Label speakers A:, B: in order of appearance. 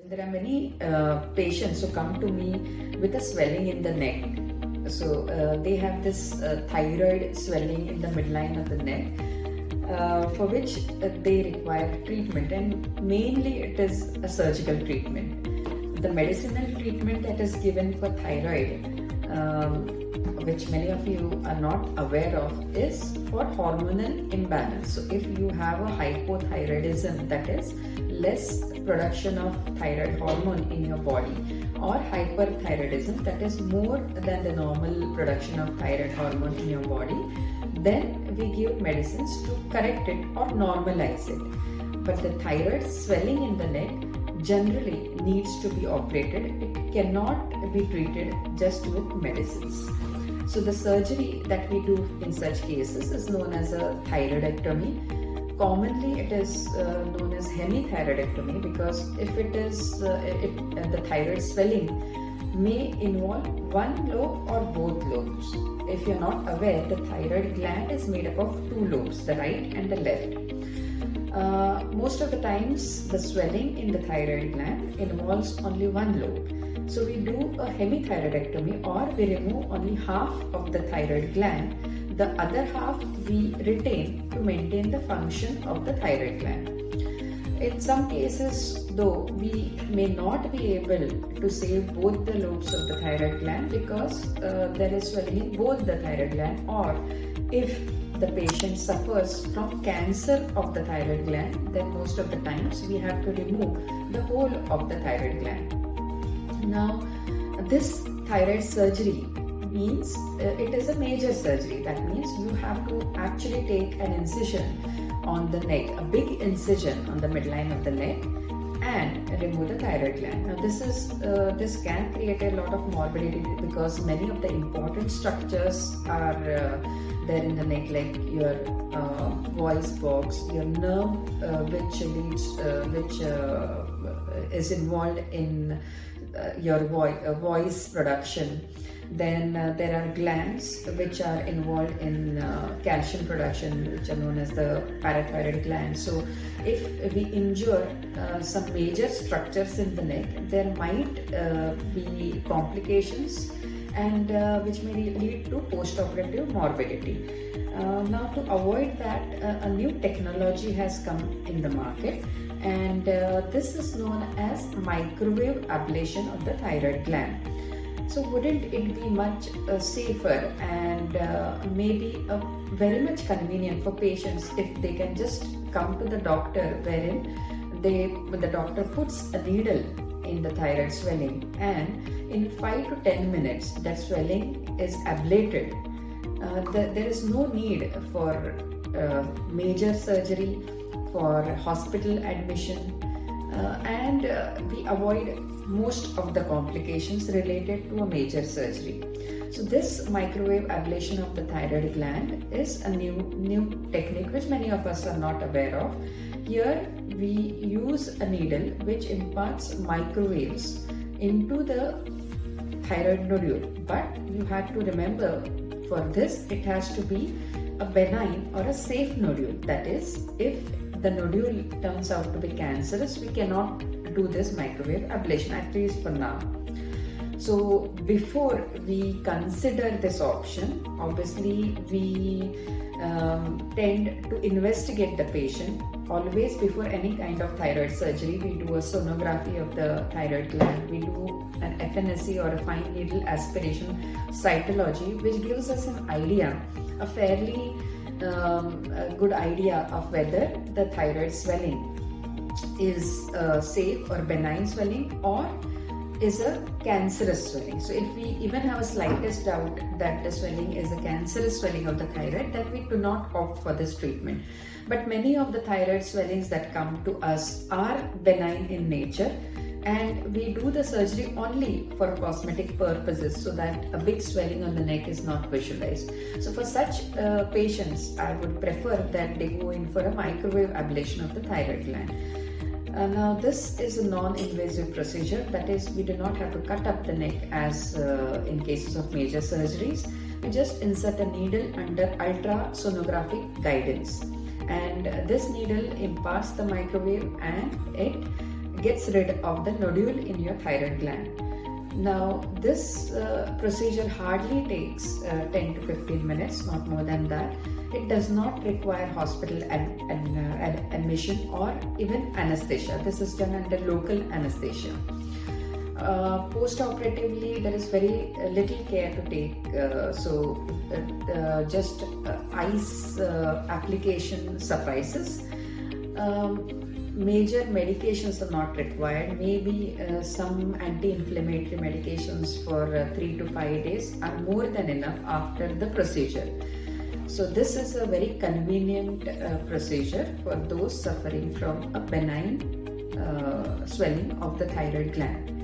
A: There are many patients who come to me with a swelling in the neck. So they have this thyroid swelling in the midline of the neck, for which they require treatment, and mainly it is a surgical treatment. The medicinal treatment that is given for thyroid, which many of you are not aware of, is for hormonal imbalance. So if you have a hypothyroidism, that is less production of thyroid hormone in your body, or hyperthyroidism, that is more than the normal production of thyroid hormone in your body, then we give medicines to correct it or normalize it. But the thyroid swelling in the neck generally needs to be operated. It cannot be treated just with medicines. So the surgery that we do in such cases is known as a thyroidectomy. Commonly it is known as hemithyroidectomy, because if it is the thyroid swelling may involve one lobe or both lobes. If you are not aware, the thyroid gland is made up of two lobes, the right and the left. Most of the times the swelling in the thyroid gland involves only one lobe. So we do a hemithyroidectomy, or we remove only half of the thyroid gland. The other half we retain to maintain the function of the thyroid gland. In some cases, though, we may not be able to save both the lobes of the thyroid gland, because there is swelling in both the thyroid gland, or if the patient suffers from cancer of the thyroid gland, then most of the times we have to remove the whole of the thyroid gland. Now, this thyroid surgery means it is a major surgery. That means you have to actually take an incision on the neck, a big incision on the midline of the neck, and remove the thyroid gland. Now this can create a lot of morbidity, because many of the important structures are there in the neck, like your voice box, your nerve which is involved in your voice production. Then there are glands which are involved in calcium production, which are known as the parathyroid glands. So if we injure some major structures in the neck, there might be complications, and which may lead to post-operative morbidity. Now, to avoid that, a new technology has come in the market, and this is known as microwave ablation of the thyroid gland. So wouldn't it be much safer and maybe very much convenient for patients if they can just come to the doctor, wherein the doctor puts a needle in the thyroid swelling, and in 5 to 10 minutes that swelling is ablated. There is no need for major surgery, for hospital admission, and we avoid most of the complications related to a major surgery. So this microwave ablation of the thyroid gland is a new technique which many of us are not aware of. Here we use a needle which imparts microwaves into the thyroid nodule, but you have to remember, for this it has to be a benign or a safe nodule. That is, if the nodule turns out to be cancerous, we cannot do this microwave ablation, at least for now. So before we consider this option, obviously we tend to investigate the patient. Always before any kind of thyroid surgery, we do a sonography of the thyroid gland. We do an FNSE, or a fine needle aspiration cytology, which gives us an idea, a fairly a good idea of whether the thyroid swelling is safe or benign swelling, or is a cancerous swelling. So if we even have a slightest doubt that the swelling is a cancerous swelling of the thyroid, then we do not opt for this treatment. But many of the thyroid swellings that come to us are benign in nature, and we do the surgery only for cosmetic purposes, so that a big swelling on the neck is not visualized. So for such patients, I would prefer that they go in for a microwave ablation of the thyroid gland. Now this is a non-invasive procedure, that is, we do not have to cut up the neck as in cases of major surgeries. We just insert a needle under ultrasonographic guidance, and this needle imparts the microwave and it gets rid of the nodule in your thyroid gland. Now this procedure hardly takes 10 to 15 minutes, not more than that. It does not require hospital admission or even anesthesia. This is done under local anesthesia. Post-operatively, there is very little care to take, just ice application suffices. Major medications are not required. Maybe some anti-inflammatory medications for 3 to 5 days are more than enough after the procedure. So this is a very convenient procedure for those suffering from a benign swelling of the thyroid gland.